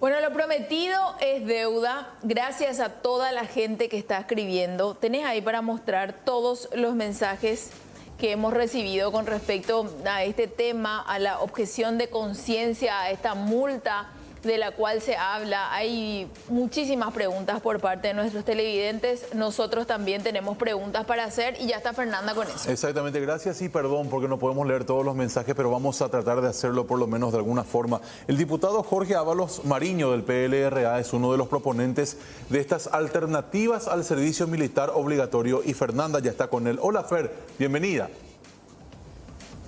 Bueno, lo prometido es deuda. Gracias a toda la gente que está escribiendo. Tenés ahí para mostrar todos los mensajes que hemos recibido con respecto a este tema, a la objeción de conciencia, a esta multa de la cual se habla. Hay muchísimas preguntas por parte de nuestros televidentes. Nosotros también tenemos preguntas para hacer y ya está Fernanda con eso. Exactamente, gracias y perdón porque no podemos leer todos los mensajes, pero vamos a tratar de hacerlo por lo menos de alguna forma. El diputado Jorge Ábalos Mariño del PLRA es uno de los proponentes de estas alternativas al servicio militar obligatorio y Fernanda ya está con él. Hola Fer, bienvenida.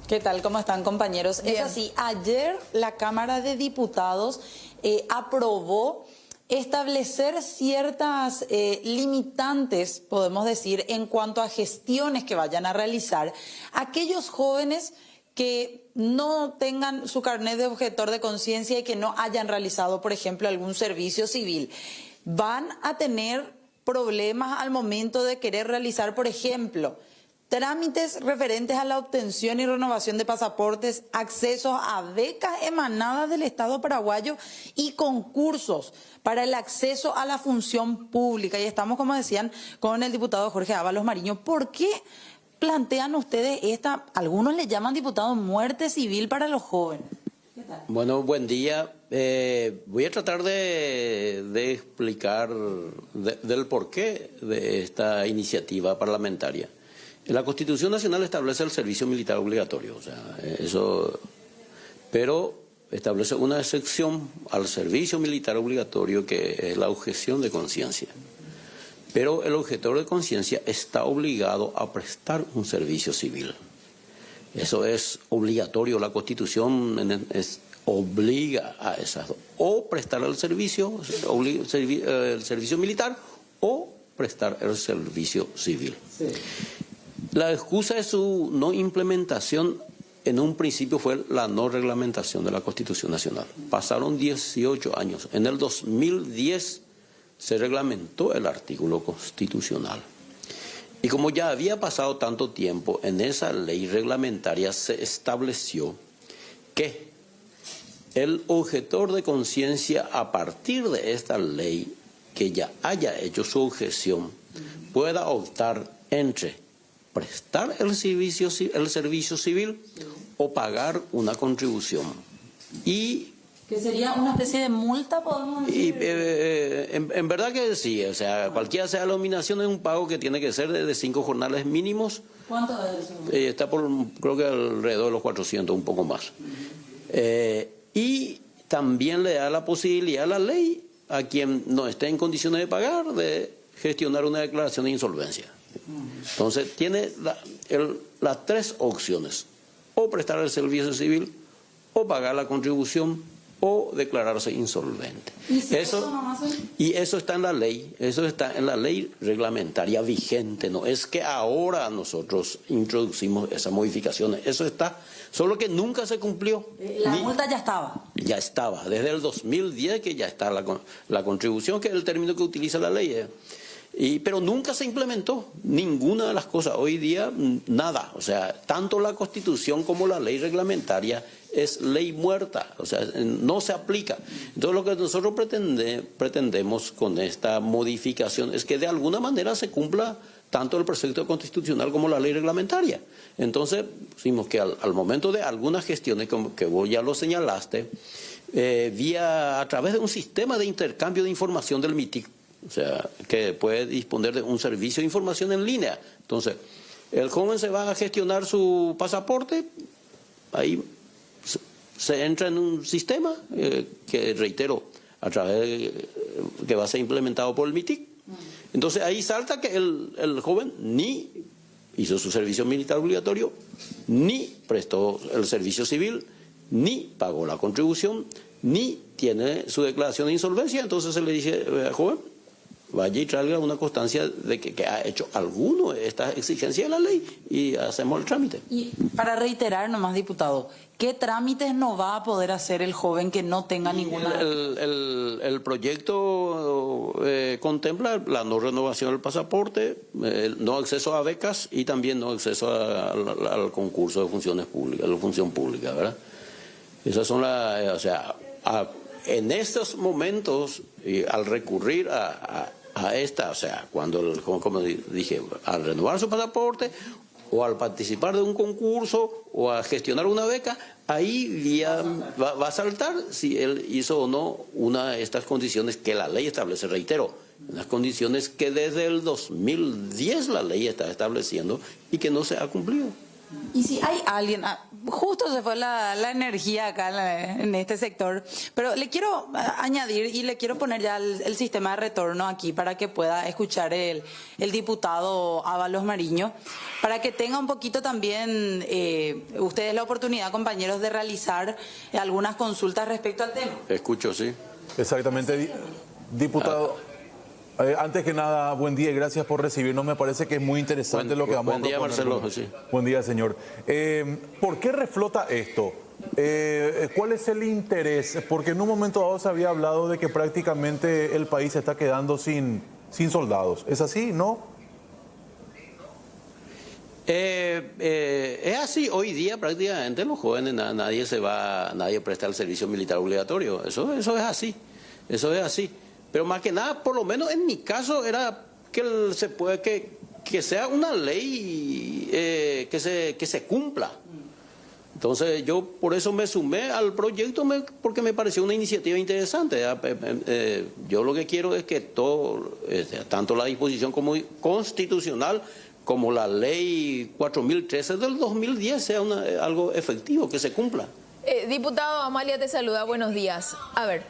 ¿Qué tal? ¿Cómo están, compañeros? Bien. Es así, ayer la Cámara de Diputados aprobó establecer ciertas limitantes, podemos decir, en cuanto a gestiones que vayan a realizar aquellos jóvenes que no tengan su carnet de objetor de conciencia y que no hayan realizado, por ejemplo, algún servicio civil. Van a tener problemas al momento de querer realizar, por ejemplo, trámites referentes a la obtención y renovación de pasaportes, accesos a becas emanadas del Estado paraguayo y concursos para el acceso a la función pública. Y estamos, como decían, con el diputado Jorge Ábalos Mariño. ¿Por qué plantean ustedes esta, algunos le llaman, diputado, muerte civil para los jóvenes? ¿Qué tal? Bueno, buen día. Voy a tratar de explicar del porqué de esta iniciativa parlamentaria. La Constitución Nacional establece el servicio militar obligatorio, o sea, eso, pero establece una excepción al servicio militar obligatorio que es la objeción de conciencia. Pero el objetor de conciencia está obligado a prestar un servicio civil. Eso es obligatorio, la Constitución obliga a esas dos. O prestar el servicio militar o prestar el servicio civil. Sí. La excusa de su no implementación en un principio fue la no reglamentación de la Constitución Nacional. Pasaron 18 años. En el 2010 se reglamentó el artículo constitucional. Y como ya había pasado tanto tiempo, en esa ley reglamentaria se estableció que el objetor de conciencia, a partir de esta ley, que ya haya hecho su objeción, pueda optar entre prestar el servicio civil o pagar una contribución. Y ¿que sería una especie de multa, podemos decir? En verdad que sí, o sea, cualquiera sea la nominación es un pago que tiene que ser de 5 jornales mínimos. ¿Cuánto es eso? Está por, creo que alrededor de los 400, un poco más. Y también le da la posibilidad a la ley a quien no esté en condiciones de pagar de gestionar una declaración de insolvencia. Entonces tiene las tres opciones: o prestar el servicio civil, o pagar la contribución, o declararse insolvente. Y eso está en la ley, eso está en la ley reglamentaria vigente. No es que ahora nosotros introducimos esas modificaciones, eso está, solo que nunca se cumplió. La multa ya estaba. Ya estaba, desde el 2010 que ya está la contribución, que es el término que utiliza la ley. Pero nunca se implementó ninguna de las cosas. Hoy día nada, o sea, tanto la Constitución como la ley reglamentaria es ley muerta, o sea, no se aplica. Entonces lo que nosotros pretendemos con esta modificación es que de alguna manera se cumpla tanto el precepto constitucional como la ley reglamentaria. Entonces, decimos que al momento de algunas gestiones, como que vos ya lo señalaste, a través de un sistema de intercambio de información del MITIC, o sea, que puede disponer de un servicio de información en línea. Entonces, el joven se va a gestionar su pasaporte, ahí se entra en un sistema que, reitero, a través que va a ser implementado por el MITIC. Entonces, ahí salta que el joven ni hizo su servicio militar obligatorio, ni prestó el servicio civil, ni pagó la contribución, ni tiene su declaración de insolvencia. Entonces se le dice al joven: vaya y traiga una constancia de que ha hecho alguno de estas exigencias de la ley y hacemos el trámite. Y para reiterar nomás, diputado, ¿qué trámites no va a poder hacer el joven que no tenga ninguna? El proyecto contempla la no renovación del pasaporte, no acceso a becas y también no acceso al concurso de funciones públicas, a la función pública, ¿verdad? Esas son las, o sea, en estos momentos, al recurrir a esta, o sea, como dije, al renovar su pasaporte o al participar de un concurso o a gestionar una beca, ahí ya va a saltar si él hizo o no una de estas condiciones que la ley establece, reitero, las condiciones que desde el 2010 la ley está estableciendo y que no se ha cumplido. Y si hay alguien, justo se fue la energía acá en este sector, pero le quiero añadir y le quiero poner ya el sistema de retorno aquí para que pueda escuchar el diputado Ábalos Mariño, para que tenga un poquito también ustedes la oportunidad, compañeros, de realizar algunas consultas respecto al tema. Escucho, sí. Exactamente, diputado. Antes que nada, buen día y gracias por recibirnos. Me parece que es muy interesante lo que vamos a proponer. Buen día, Marcelo. Sí. Buen día, señor. ¿Por qué reflota esto? ¿Cuál es el interés? Porque en un momento dado se había hablado de que prácticamente el país se está quedando sin soldados. ¿Es así, no? Es así. Hoy día prácticamente los jóvenes nadie presta el servicio militar obligatorio. Eso es así. Eso es así. Pero más que nada, por lo menos en mi caso, era que sea una ley que se cumpla. Entonces yo por eso me sumé al proyecto porque me pareció una iniciativa interesante. Yo lo que quiero es que todo, tanto la disposición constitucional como la ley 4013 del 2010 sea algo efectivo, que se cumpla. Diputado, Amalia te saluda, buenos días. A ver,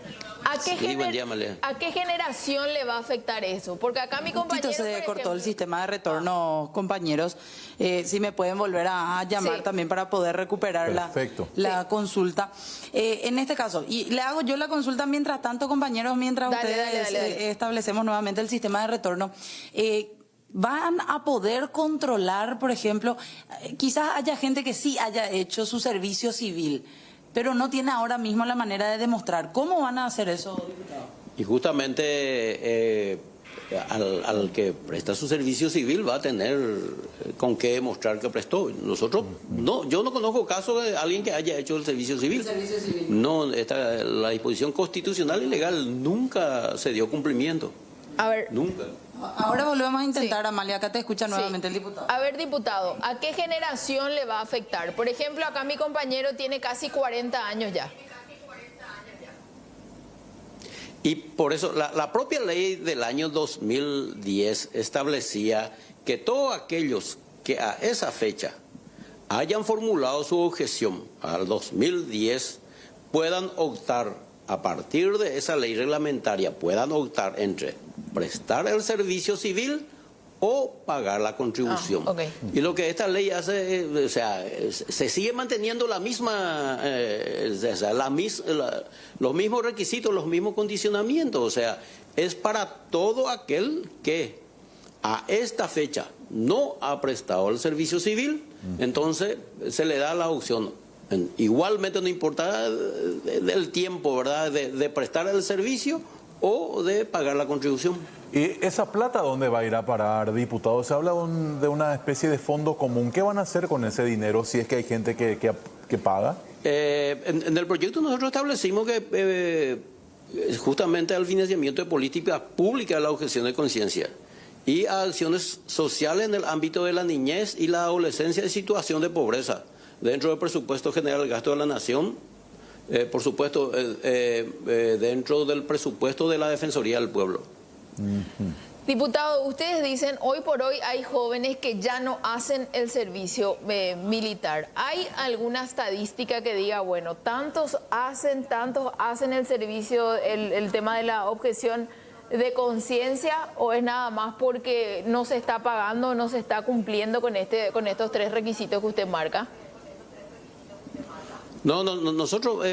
buen día, Amalia. ¿a qué generación le va a afectar eso? Porque acá mi compañero... Se cortó el sistema de retorno, compañeros. Si me pueden volver a llamar también para poder recuperar la consulta. En este caso, y le hago yo la consulta mientras tanto, compañeros, mientras dale. Establecemos nuevamente el sistema de retorno. ¿Van a poder controlar, por ejemplo, quizás haya gente que sí haya hecho su servicio civil, pero no tiene ahora mismo la manera de demostrar? ¿Cómo van a hacer eso, diputado? Y justamente al que presta su servicio civil va a tener con qué demostrar que prestó. Yo no conozco caso de alguien que haya hecho el servicio civil. No, la disposición constitucional y legal nunca se dio cumplimiento. A ver. Nunca. Ahora volvemos a intentar, Amalia, acá te escucha nuevamente el diputado. A ver, diputado, ¿a qué generación le va a afectar? Por ejemplo, acá mi compañero tiene casi 40 años ya. Y por eso la propia ley del año 2010 establecía que todos aquellos que a esa fecha hayan formulado su objeción al 2010 puedan optar, a partir de esa ley reglamentaria, puedan optar entre prestar el servicio civil o pagar la contribución. Y lo que esta ley hace, o sea, se sigue manteniendo la misma, los mismos requisitos, los mismos condicionamientos. O sea, es para todo aquel que a esta fecha no ha prestado el servicio civil, entonces se le da la opción. Igualmente no importa el tiempo, ¿verdad?, de prestar el servicio o de pagar la contribución. ¿Y esa plata dónde va a ir a parar, diputado? Se habla de una especie de fondo común. ¿Qué van a hacer con ese dinero si es que hay gente que paga? En el proyecto nosotros establecimos que justamente al financiamiento de políticas públicas, la objeción de conciencia y a acciones sociales en el ámbito de la niñez y la adolescencia en situación de pobreza, dentro del presupuesto general del gasto de la nación, por supuesto, dentro del presupuesto de la Defensoría del Pueblo. Diputado, ustedes dicen, hoy por hoy hay jóvenes que ya no hacen el servicio militar. ¿Hay alguna estadística que diga, bueno, tantos hacen el servicio, el tema de la objeción de conciencia, o es nada más porque no se está pagando, no se está cumpliendo con estos tres requisitos que usted marca? No, nosotros,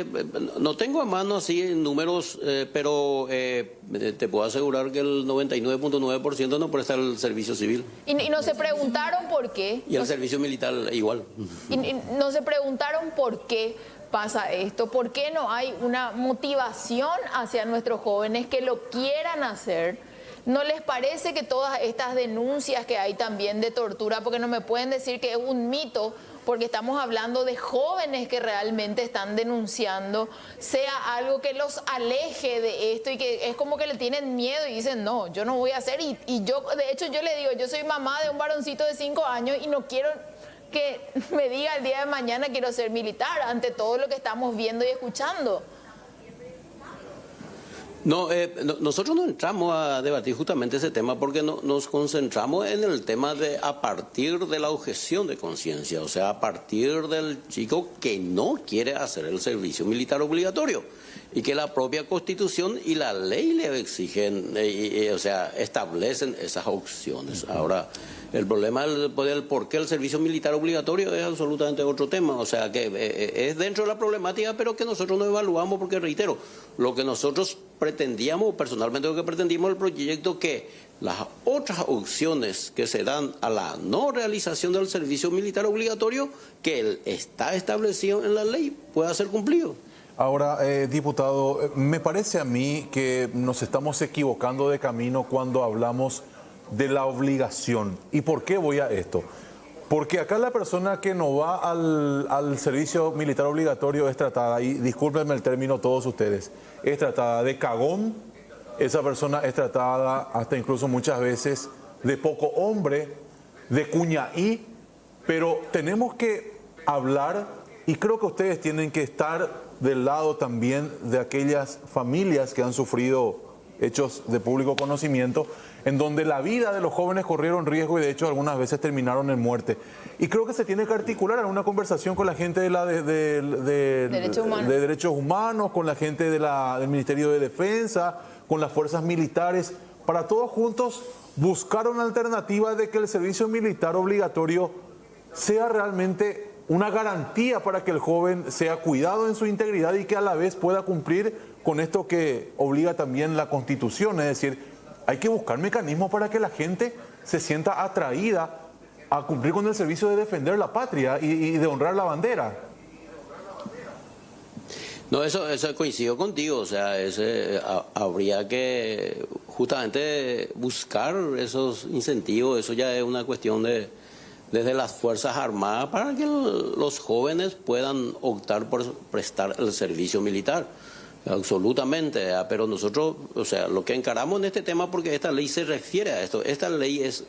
no tengo a mano así números, pero te puedo asegurar que el 99.9% no presta el servicio civil. ¿Y no se preguntaron por qué? Y el servicio militar igual. ¿Y no se preguntaron por qué pasa esto? ¿Por qué no hay una motivación hacia nuestros jóvenes que lo quieran hacer? ¿No les parece que todas estas denuncias que hay también de tortura, porque no me pueden decir que es un mito porque estamos hablando de jóvenes que realmente están denunciando, sea algo que los aleje de esto y que es como que le tienen miedo y dicen, no, yo no voy a hacer. Y yo, de hecho, yo le digo, yo soy mamá de un varoncito de 5 años y no quiero que me diga el día de mañana quiero ser militar ante todo lo que estamos viendo y escuchando. No, nosotros no entramos a debatir justamente ese tema porque nos concentramos en el tema de a partir de la objeción de conciencia, o sea, a partir del chico que no quiere hacer el servicio militar obligatorio y que la propia Constitución y la ley le exigen, o sea, establecen esas opciones. Ahora, el problema del por qué el servicio militar obligatorio es absolutamente otro tema, o sea, que es dentro de la problemática, pero que nosotros no evaluamos porque, reitero, lo que nosotros pretendíamos, personalmente lo que pretendimos el proyecto, que las otras opciones que se dan a la no realización del servicio militar obligatorio, que está establecido en la ley, pueda ser cumplido. Ahora, diputado, me parece a mí que nos estamos equivocando de camino cuando hablamos de la obligación. ¿Y por qué voy a esto? Porque acá la persona que no va al servicio militar obligatorio es tratada, y discúlpenme el término todos ustedes, es tratada de cagón, esa persona es tratada hasta incluso muchas veces de poco hombre, de cuñaí, pero tenemos que hablar, y creo que ustedes tienen que estar del lado también de aquellas familias que han sufrido hechos de público conocimiento, en donde la vida de los jóvenes corrieron riesgo y de hecho algunas veces terminaron en muerte. Y creo que se tiene que articular en una conversación con la gente de derechos humanos, con la gente del Ministerio de Defensa, con las fuerzas militares, para todos juntos buscar una alternativa de que el servicio militar obligatorio sea realmente una garantía para que el joven sea cuidado en su integridad y que a la vez pueda cumplir con esto que obliga también la Constitución, es decir, hay que buscar mecanismos para que la gente se sienta atraída a cumplir con el servicio de defender la patria y de honrar la bandera. No, eso coincido contigo, o sea, habría que justamente buscar esos incentivos, eso ya es una cuestión desde las Fuerzas Armadas para que los jóvenes puedan optar por prestar el servicio militar. Absolutamente, pero nosotros, o sea, lo que encaramos en este tema, porque esta ley se refiere a esto, esta ley es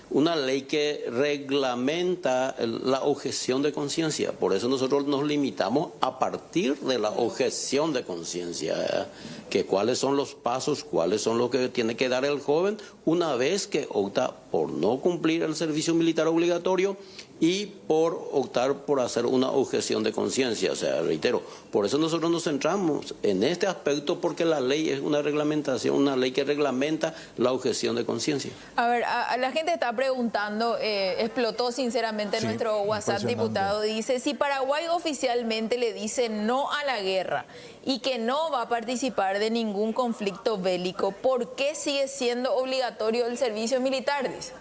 una ley que reglamenta la objeción de conciencia, por eso nosotros nos limitamos a partir de la objeción de conciencia, que cuáles son los pasos, cuáles son los que tiene que dar el joven una vez que opta por no cumplir el servicio militar obligatorio y por optar por hacer una objeción de conciencia. O sea, reitero, por eso nosotros nos centramos en este aspecto, porque la ley es una reglamentación, una ley que reglamenta la objeción de conciencia. A ver, la gente está preguntando, explotó sinceramente Sí, nuestro WhatsApp, diputado, dice, si Paraguay oficialmente le dice no a la guerra y que no va a participar de ningún conflicto bélico, ¿por qué sigue siendo obligatorio el servicio militar? Dice.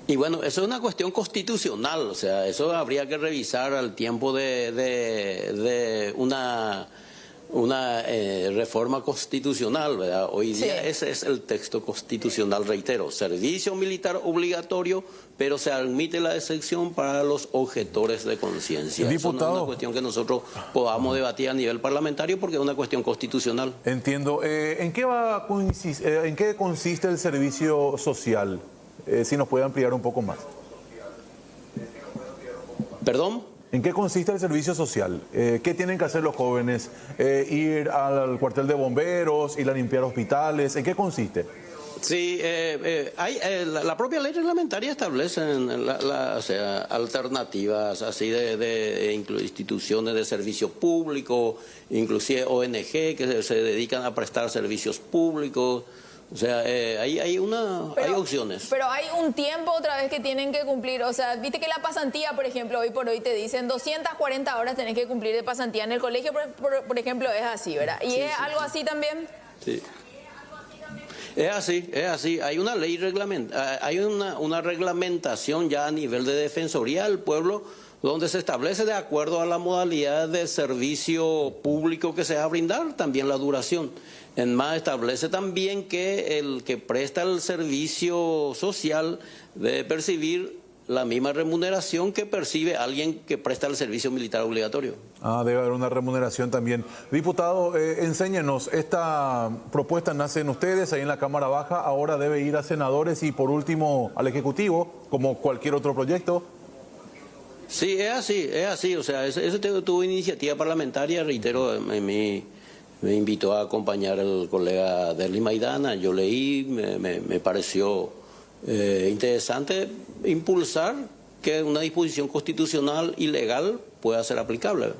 Y bueno, eso es una cuestión constitucional, o sea, eso habría que revisar al tiempo de una reforma constitucional, ¿verdad? Hoy día sí. Ese es el texto constitucional, reitero, servicio militar obligatorio, pero se admite la excepción para los objetores de conciencia. Eso no es una cuestión que nosotros podamos debatir a nivel parlamentario porque es una cuestión constitucional. Entiendo. ¿En qué consiste el servicio social? Si nos puede ampliar un poco más. ¿Perdón? ¿En qué consiste el servicio social? ¿Qué tienen que hacer los jóvenes? ¿Ir al cuartel de bomberos, ir a limpiar hospitales? ¿En qué consiste? Sí, la propia ley reglamentaria establece o sea, alternativas así de instituciones de servicio público, inclusive ONG que se dedican a prestar servicios públicos. O sea, hay opciones. Pero hay un tiempo otra vez que tienen que cumplir. O sea, viste que la pasantía, por ejemplo, hoy por hoy te dicen 240 horas tenés que cumplir de pasantía en el colegio, por ejemplo, es así, ¿verdad? ¿Y es algo así también? Sí. Es así. Hay una ley hay una reglamentación ya a nivel de Defensoría del Pueblo, donde se establece de acuerdo a la modalidad de servicio público que se va a brindar, también la duración. En más, establece también que el que presta el servicio social debe percibir la misma remuneración que percibe alguien que presta el servicio militar obligatorio. Debe haber una remuneración también. Diputado, enséñenos, esta propuesta nace en ustedes, ahí en la Cámara Baja, ahora debe ir a senadores y por último al Ejecutivo, como cualquier otro proyecto. Sí, es así, o sea, eso tuvo iniciativa parlamentaria, reitero, me invitó a acompañar el colega Derly Maidana, yo leí, me pareció interesante impulsar que una disposición constitucional y legal pueda ser aplicable.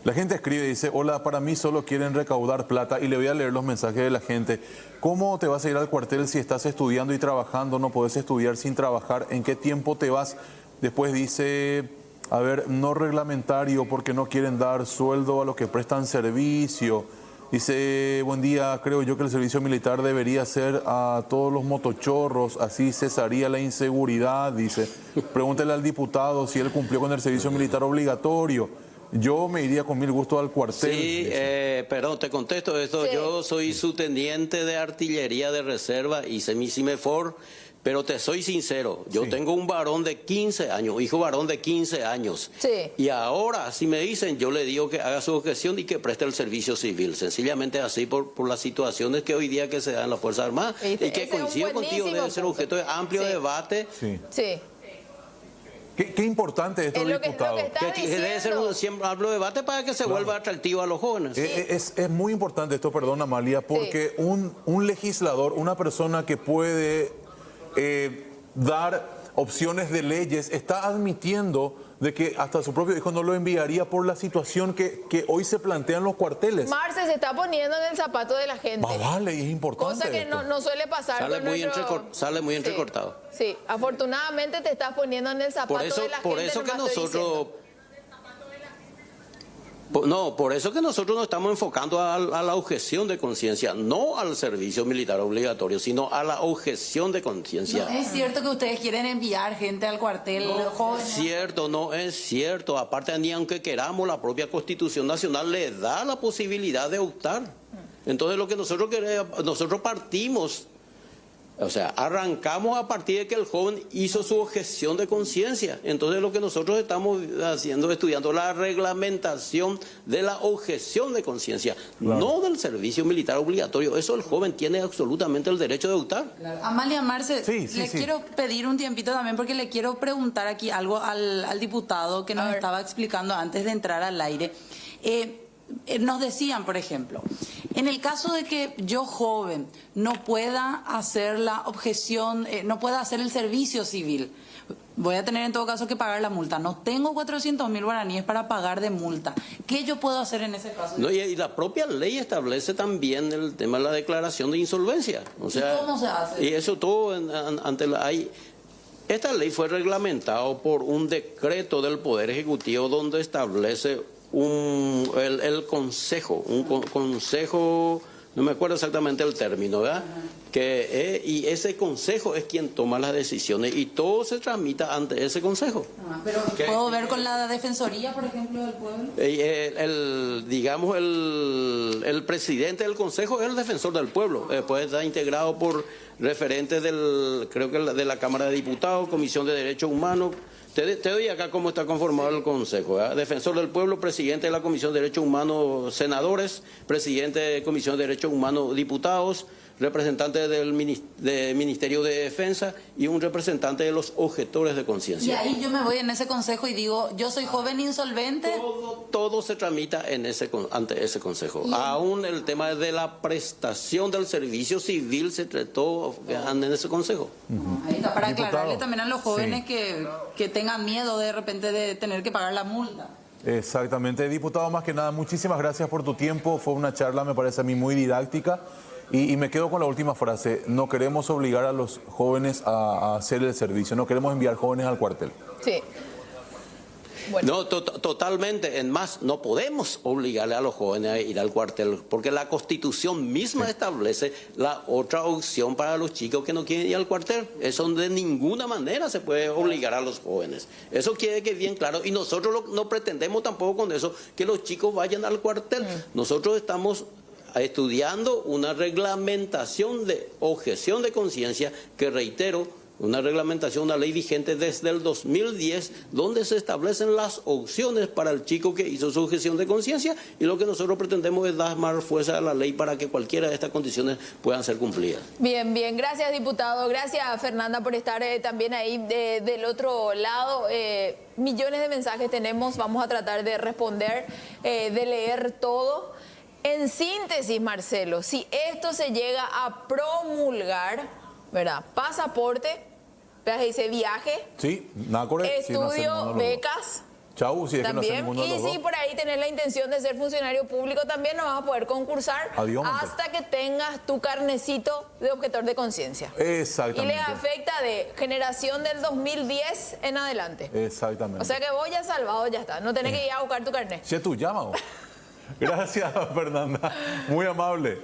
La gente escribe y dice, hola, para mí solo quieren recaudar plata, y le voy a leer los mensajes de la gente. ¿Cómo te vas a ir al cuartel si estás estudiando y trabajando? No podés estudiar sin trabajar. ¿En qué tiempo te vas? Después dice, a ver, no reglamentario porque no quieren dar sueldo a los que prestan servicio. Dice, buen día, creo yo que el servicio militar debería ser a todos los motochorros, así cesaría la inseguridad. Dice, pregúntele al diputado si él cumplió con el servicio militar obligatorio. Yo me iría con 1000 gustos al cuartel. Sí, perdón, te contesto esto. Sí. Yo soy subteniente de artillería de reserva, hice mi CIMEFOR, pero te soy sincero, yo tengo un varón de 15 años, hijo varón de 15 años. Sí. Y ahora, si me dicen, yo le digo que haga su objeción y que preste el servicio civil. Sencillamente así por las situaciones que hoy día que se dan en las Fuerzas Armadas. Y que coincido contigo, debe ser objeto de amplio debate. Sí. Qué importante esto, diputado. Que debe ser un amplio debate para que se vuelva atractivo a los jóvenes. Es muy importante esto, perdón, Amalia, porque un legislador, una persona que puede dar opciones de leyes, está admitiendo de que hasta su propio hijo no lo enviaría por la situación que hoy se plantea en los cuarteles. Marce se está poniendo en el zapato de la gente. Vale, y es importante. Cosa que no suele pasar. Sale muy entrecortado. Sí, afortunadamente te estás poniendo en el zapato de la gente. Por eso que nosotros... No, por eso que nosotros nos estamos enfocando a la objeción de conciencia, no al servicio militar obligatorio, sino a la objeción de conciencia. No es cierto que ustedes quieren enviar gente al cuartel, jóvenes. No es cierto. Aparte, ni aunque queramos, la propia Constitución Nacional le da la posibilidad de optar. Entonces, lo que nosotros queremos, nosotros partimos, o sea, arrancamos a partir de que el joven hizo su objeción de conciencia. Entonces lo que nosotros estamos haciendo, estudiando la reglamentación de la objeción de conciencia, no del servicio militar obligatorio. Eso el joven tiene absolutamente el derecho de optar. Amalia, Marce, quiero pedir un tiempito también porque le quiero preguntar aquí algo al diputado que nos estaba explicando antes de entrar al aire. Nos decían, por ejemplo, en el caso de que yo joven no pueda hacer la objeción, no pueda hacer el servicio civil, voy a tener en todo caso que pagar la multa. No tengo 400.000 guaraníes para pagar de multa. ¿Qué yo puedo hacer en ese caso? No, y la propia ley establece también el tema de la declaración de insolvencia. O sea, ¿y cómo se hace? Y eso todo ante la... Esta ley fue reglamentado por un decreto del Poder Ejecutivo donde establece el consejo, consejo, no me acuerdo exactamente el término, ¿verdad? Y ese consejo es quien toma las decisiones y todo se tramita ante ese consejo. Pero ¿puedo ver con la Defensoría, por ejemplo, del pueblo? El presidente del consejo es el defensor del pueblo, después está integrado por referentes creo que de la Cámara de Diputados, Comisión de Derechos Humanos. Te doy acá cómo está conformado el Consejo. Defensor del Pueblo, presidente de la Comisión de Derechos Humanos, senadores, presidente de Comisión de Derechos Humanos, diputados, representante del Ministerio de Defensa y un representante de los objetores de conciencia. Y ahí yo me voy en ese consejo y digo, yo soy joven insolvente. Todo se tramita ante ese consejo. Aún el tema de la prestación del servicio civil se trató en ese consejo. Ahí está, para aclararle también a los jóvenes que tengan miedo de repente de tener que pagar la multa. Exactamente. Diputado, más que nada, muchísimas gracias por tu tiempo. Fue una charla, me parece a mí, muy didáctica. Y me quedo con la última frase. No queremos obligar a los jóvenes a hacer el servicio. No queremos enviar jóvenes al cuartel. Sí. Bueno. No, totalmente. En más, no podemos obligarle a los jóvenes a ir al cuartel, porque la Constitución misma establece la otra opción para los chicos que no quieren ir al cuartel. Eso de ninguna manera se puede obligar a los jóvenes. Eso quiere que bien claro. Y nosotros no pretendemos tampoco con eso que los chicos vayan al cuartel. Nosotros estamos estudiando una reglamentación de objeción de conciencia que, reitero, una reglamentación, una ley vigente desde el 2010, donde se establecen las opciones para el chico que hizo su objeción de conciencia, y lo que nosotros pretendemos es dar más fuerza a la ley para que cualquiera de estas condiciones puedan ser cumplidas. Bien, bien. Gracias, diputado. Gracias, Fernanda, por estar también ahí del otro lado. Millones de mensajes tenemos, vamos a tratar de responder, de leer todo. En síntesis, Marcelo, si esto se llega a promulgar, ¿verdad? Pasaporte, dice viaje, Sí, NACORE. estudio, becas. Chau, si es que no hace También, ninguno de y los si dos. por ahí tenés la intención de ser funcionario público, también no vas a poder concursar Adiós, Monte. hasta que tengas tu carnecito de objetor de conciencia. Y Exactamente. le afecta de generación del 2010 en adelante. Exactamente. O sea que vos ya salvado, ya está. No tenés que ir a buscar tu carnet. Si es tu llama. Gracias, Fernanda. Muy amable.